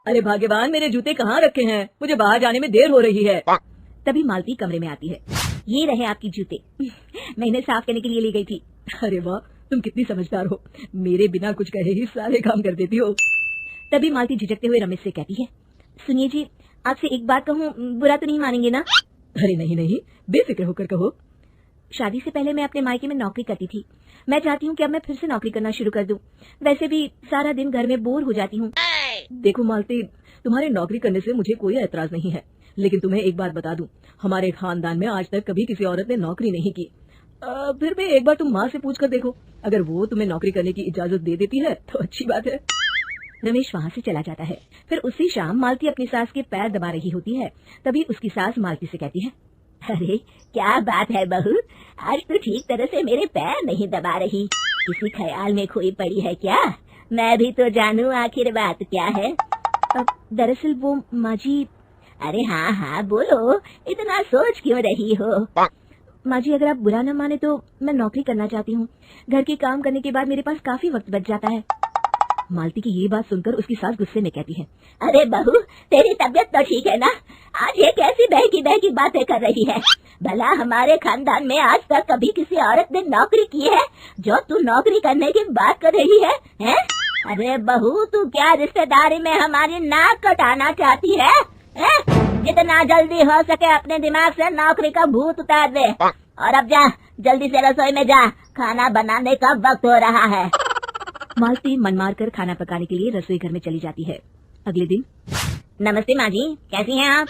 अरे भाग्यवान, मेरे जूते कहाँ रखे हैं? मुझे बाहर जाने में देर हो रही है। तभी मालती कमरे में आती है। ये रहे आपकी जूते। मैं इन्हें साफ करने के लिए ले गई थी। अरे वाह, तुम कितनी समझदार हो, मेरे बिना कुछ कहे ही सारे काम कर देती हो। तभी मालती झिझकते हुए रमेश से कहती है, सुनिए जी, आपसे एक बात कहूँ, बुरा तो नहीं मानेंगे ना? अरे नहीं नहीं, बेफिक्र होकर कहो। शादी से पहले मैं अपने मायके में नौकरी करती थी। मैं चाहती हूँ कि अब मैं फिर से नौकरी करना शुरू कर दूं। वैसे भी सारा दिन घर में बोर हो जाती हूँ। देखो मालती, तुम्हारे नौकरी करने से मुझे कोई एतराज नहीं है, लेकिन तुम्हें एक बात बता दूं, हमारे खानदान में आज तक कभी किसी औरत ने नौकरी नहीं की। फिर भी एक बार तुम माँ से पूछ कर देखो, अगर वो तुम्हें नौकरी करने की इजाजत दे देती है तो अच्छी बात है। रमेश वहाँ से चला जाता है। फिर उसी शाम मालती अपनी सास के पैर दबा रही होती है। तभी उसकी सास मालती से कहती है, अरे क्या बात है बहू, आज तो ठीक तरह से मेरे पैर नहीं दबा रही, किसी ख्याल में खोई पड़ी है क्या? मैं भी तो जानूं आखिर बात क्या है। दरअसल वो माँ जी। अरे हाँ हाँ बोलो, इतना सोच क्यों रही हो? माँ जी, अगर आप बुरा न माने तो मैं नौकरी करना चाहती हूँ। घर के काम करने के बाद मेरे पास काफी वक्त बच जाता है। मालती की ये बात सुनकर उसकी सास गुस्से में कहती है, अरे बहू, तेरी तबीयत तो ठीक है ना? आज ये कैसी बहकी बहकी बातें कर रही है? भला हमारे खानदान में आज तक कभी किसी औरत ने नौकरी की है जो तू नौकरी करने की बात कर रही है, हैं? अरे बहू, तू क्या रिश्तेदारी में हमारी नाक कटाना चाहती है? जितना जल्दी हो सके अपने दिमाग से नौकरी का भूत उतार दे, और अब जा, जल्दी से रसोई में जा, खाना बनाने का वक्त हो रहा है। मालती मन मार कर खाना पकाने के लिए रसोई घर में चली जाती है। अगले दिन। नमस्ते माँ जी, कैसी हैं आप?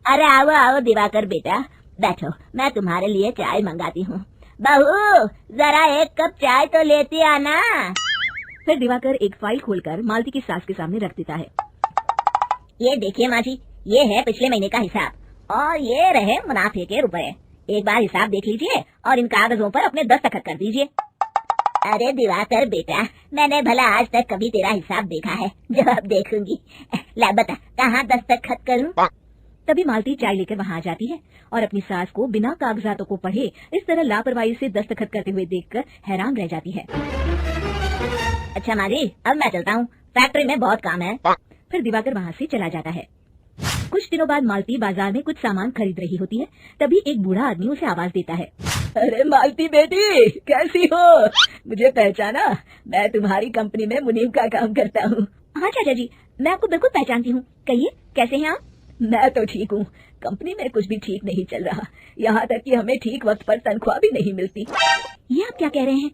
अरे आओ आओ दिवाकर बेटा, बैठो, मैं तुम्हारे लिए चाय मंगाती हूँ। बहू, जरा एक कप चाय तो लेती आना। फिर दिवाकर एक फाइल खोलकर मालती की सास के सामने रख देता है। ये देखिए माँ जी, ये है पिछले महीने का हिसाब, और ये रहे मुनाफे के रुपए। एक बार हिसाब देख लीजिए और इन कागजों पर अपने दस्तखत कर दीजिए। अरे दिवाकर बेटा, मैंने भला आज तक कभी तेरा हिसाब देखा है जो अब देखूंगी? ला बता, कहाँ दस्तखत करूं? तभी मालती चाय लेकर वहाँ आ जाती है और अपनी सास को बिना कागजातों को पढ़े इस तरह लापरवाही से दस्तखत करते हुए देखकर हैरान रह जाती है। अच्छा माँ जी, अब मैं चलता हूँ, फैक्ट्री में बहुत काम है। फिर दिवाकर वहाँ से चला जाता है। कुछ दिनों बाद मालती बाजार में कुछ सामान खरीद रही होती है। तभी एक बूढ़ा आदमी उसे आवाज देता है, अरे मालती बेटी, कैसी हो? मुझे पहचाना? मैं तुम्हारी कंपनी में मुनीम का काम करता हूँ। हाँ चाचा जी, मैं आपको बिल्कुल पहचानती हूँ। कहिए, कैसे हैं आप? मैं तो ठीक हूँ, कंपनी में कुछ भी ठीक नहीं चल रहा, यहाँ तक कि हमें ठीक वक्त पर तनख्वाह भी नहीं मिलती। ये आप क्या कह रहे हैं?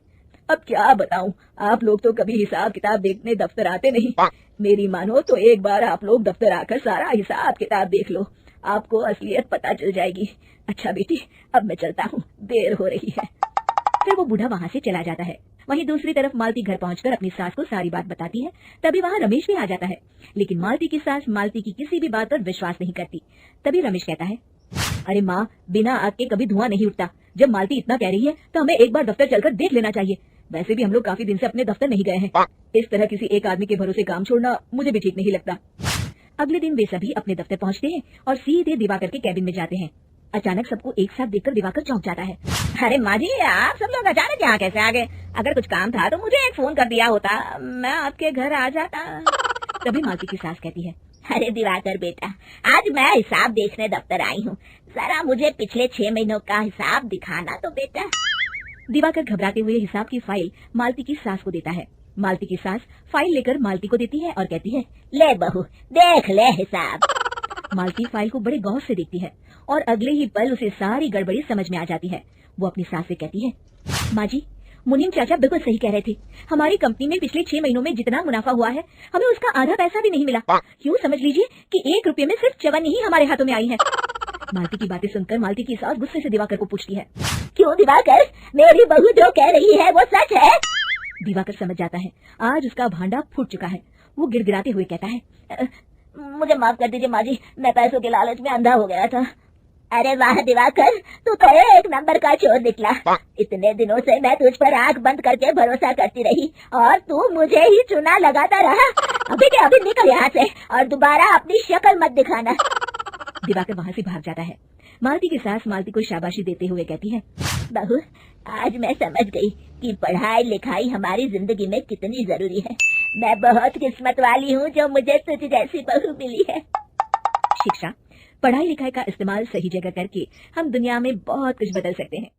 अब क्या बताऊं, आप लोग तो कभी हिसाब किताब देखने दफ्तर आते नहीं। मेरी मानो तो एक बार आप लोग दफ्तर आकर सारा हिसाब किताब देख लो, आपको असलियत पता चल जाएगी। अच्छा बेटी, अब मैं चलता हूँ, देर हो रही है। फिर वो बूढ़ा वहाँ से चला जाता है। वहीं दूसरी तरफ मालती घर पहुंचकर अपनी सास को सारी बात बताती है। तभी वहाँ रमेश भी आ जाता है, लेकिन मालती की सास मालती की किसी भी बात पर विश्वास नहीं करती। तभी रमेश कहता है, अरे माँ, बिना आग के कभी धुआं नहीं उठता। जब मालती इतना कह रही है तो हमें एक बार दफ्तर चलकर देख लेना चाहिए। वैसे भी हम लोग काफी दिन से अपने दफ्तर नहीं गए हैं। इस तरह किसी एक आदमी के भरोसे काम छोड़ना मुझे भी ठीक नहीं लगता। अगले दिन वे सभी अपने दफ्तर पहुंचते हैं और सीधे दिवाकर के कैबिन में जाते हैं। अचानक सबको एक साथ देखकर दिवाकर चौंक जाता है। अरे माँ जी, आप सब लोग अचानक यहाँ कैसे आ गए? अगर कुछ काम था तो मुझे एक फोन कर दिया होता, मैं आपके घर आ जाता। तभी मालती की सास कहती है, अरे दिवाकर बेटा, आज मैं हिसाब देखने दफ्तर आई हूँ, जरा मुझे पिछले 6 महीनों का हिसाब दिखाना तो बेटा। दिवाकर घबराते हुए हिसाब की फाइल मालती की सास को देता है। मालती की सास फाइल लेकर मालती को देती है और कहती है, ले बहू, देख ले हिसाब। मालती फाइल को बड़े गौर से देखती है और अगले ही पल उसे सारी गड़बड़ी समझ में आ जाती है। वो अपनी सास से कहती है, माँ जी, मुनीम चाचा बिल्कुल सही कह रहे थे। हमारी कंपनी में पिछले 6 महीनों में जितना मुनाफा हुआ है, हमें उसका आधा पैसा भी नहीं मिला। यूँ समझ लीजिए कि 1 रुपये में सिर्फ चवन्नी ही हमारे हाथों में आई है। मालती की बातें सुनकर मालती की सास गुस्से से दिवाकर को पूछती है, क्यों दिवाकर, मेरी बहू जो कह रही है वो सच है? दिवाकर समझ जाता है आज उसका भांडा फूट चुका है। वो गिड़गिड़ाते हुए कहता है, मुझे माफ कर दीजिए माँ जी, मैं पैसों के लालच में अंधा हो गया था। अरे वाह दिवाकर, तू तो एक नंबर का चोर निकला। इतने दिनों से मैं तुझ पर आंख बंद करके भरोसा करती रही और तू मुझे ही चुना लगाता रहा। अभी के अभी निकल यहाँ से और दोबारा अपनी शक्ल मत दिखाना। दिवाकर वहाँ से भाग जाता है। मालती की सास मालती को शाबाशी देते हुए कहती है, बहू, आज मैं समझ गई कि पढ़ाई लिखाई हमारी जिंदगी में कितनी जरूरी है। मैं बहुत किस्मत वाली हूँ जो मुझे तुझ जैसी बहू मिली है। शिक्षा, पढ़ाई लिखाई का इस्तेमाल सही जगह करके हम दुनिया में बहुत कुछ बदल सकते हैं।